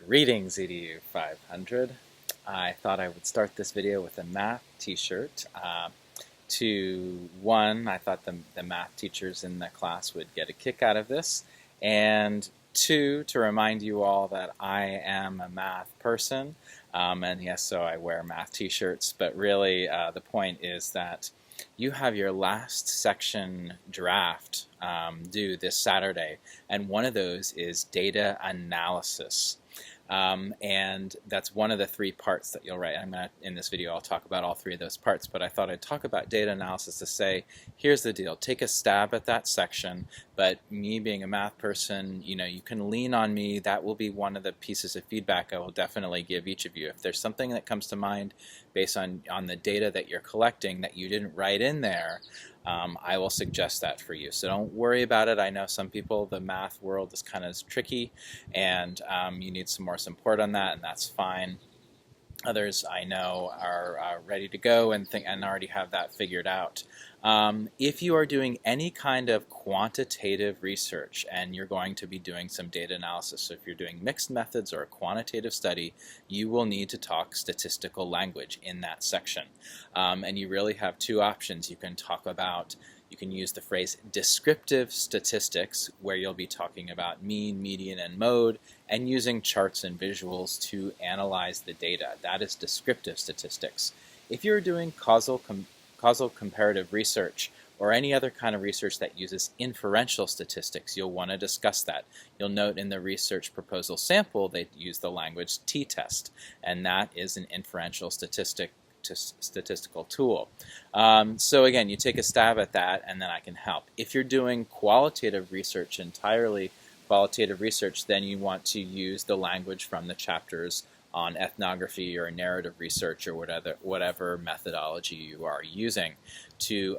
Greetings, EDU 500. I thought I would start this video with a math t-shirt. I thought the math teachers in the class would get a kick out of this, and two, to remind you all that I am a math person, and yes, so I wear math t-shirts, but really the point is that you have your last section draft due this Saturday, and one of those is data analysis. And that's one of the three parts that you'll write. In this video I'll talk about all three of those parts, but I thought I'd talk about data analysis to say, here's the deal, take a stab at that section, but me being a math person, you can lean on me. That will be one of the pieces of feedback I will definitely give each of you. If there's something that comes to mind based on the data that you're collecting that you didn't write in there, I will suggest that for you. So don't worry about it. I know some people, the math world is kind of tricky, and you need some more support on that, and that's fine. Others I know are ready to go and already have that figured out. If you are doing any kind of quantitative research and you're going to be doing some data analysis, so if you're doing mixed methods or a quantitative study, you will need to talk statistical language in that section. And you really have two options. You can use the phrase descriptive statistics, where you'll be talking about mean, median, and mode, and using charts and visuals to analyze the data. That is descriptive statistics. If you're doing causal comparative research or any other kind of research that uses inferential statistics, you'll want to discuss that. You'll note in the research proposal sample they use the language t-test, and that is an inferential statistical tool. So again, you take a stab at that and then I can help. If you're doing qualitative research, entirely qualitative research, then you want to use the language from the chapters on ethnography or narrative research or whatever methodology you are using to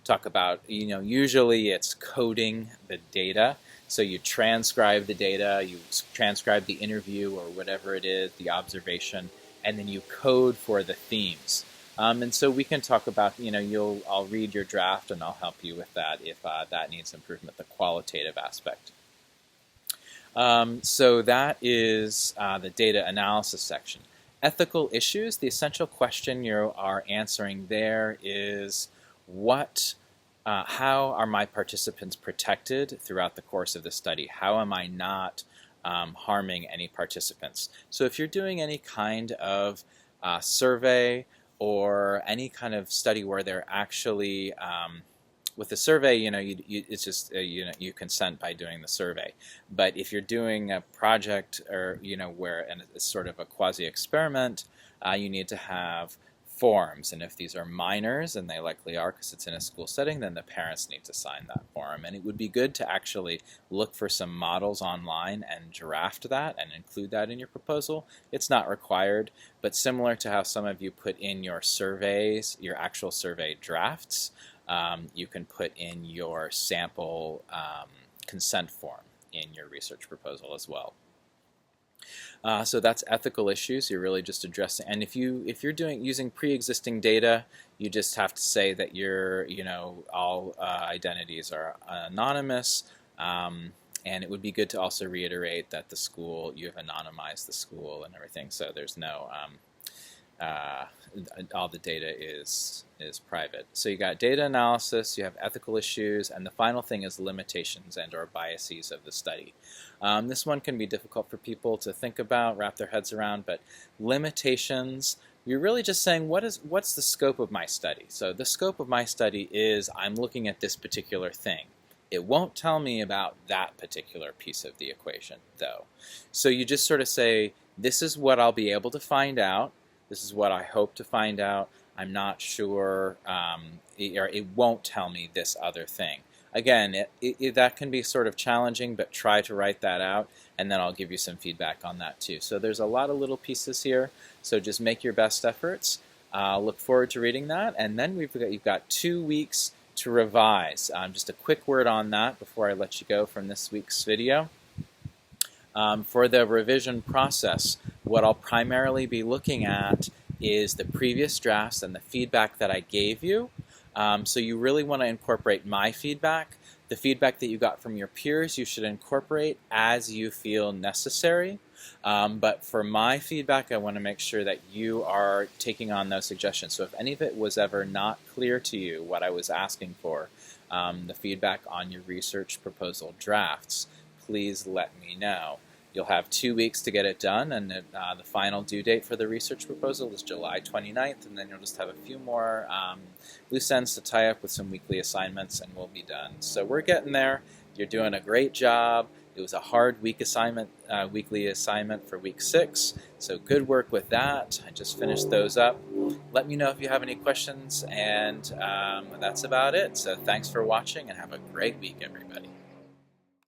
talk about, usually it's coding the data. So you transcribe the data, you transcribe the interview or whatever it is, the observation, and then you code for the themes. And so we can talk about, I'll read your draft and I'll help you with that if that needs improvement, the qualitative aspect. So that is the data analysis section. Ethical issues, the essential question you are answering there is how are my participants protected throughout the course of the study? How am I not harming any participants? So if you're doing any kind of survey or any kind of study where they're actually with the survey, it's just you consent by doing the survey. But if you're doing a project or where it's sort of a quasi-experiment, you need to have forms, and if these are minors, and they likely are because it's in a school setting, then the parents need to sign that form. And it would be good to actually look for some models online and draft that and include that in your proposal. It's not required, but similar to how some of you put in your surveys, your actual survey drafts, you can put in your sample consent form in your research proposal as well. So that's ethical issues. You're really just addressing, and if you're using pre-existing data, you just have to say that all identities are anonymous, and it would be good to also reiterate that you have anonymized the school and everything, so there's no all the data is private. So you got data analysis, you have ethical issues, and the final thing is limitations and or biases of the study. This one can be difficult for people to think about, wrap their heads around, but limitations, you're really just saying what's the scope of my study? So the scope of my study is I'm looking at this particular thing. It won't tell me about that particular piece of the equation, though. So you just sort of say, this is what I'll be able to find out. This is what I hope to find out. I'm not sure, or it won't tell me this other thing. Again, that can be sort of challenging, but try to write that out, and then I'll give you some feedback on that too. So there's a lot of little pieces here, so just make your best efforts. Look forward to reading that, and then you've got 2 weeks to revise. Just a quick word on that before I let you go from this week's video. For the revision process, what I'll primarily be looking at is the previous drafts and the feedback that I gave you. So you really want to incorporate my feedback. The feedback that you got from your peers you should incorporate as you feel necessary. But for my feedback, I want to make sure that you are taking on those suggestions. So if any of it was ever not clear to you, what I was asking for, the feedback on your research proposal drafts, please let me know. You'll have 2 weeks to get it done, and the final due date for the research proposal is July 29th, and then you'll just have a few more loose ends to tie up with some weekly assignments, and we'll be done. So we're getting there. You're doing a great job. It was a hard weekly assignment for week 6, so good work with that. I just finished those up. Let me know if you have any questions, and that's about it. So thanks for watching, and have a great week, everybody.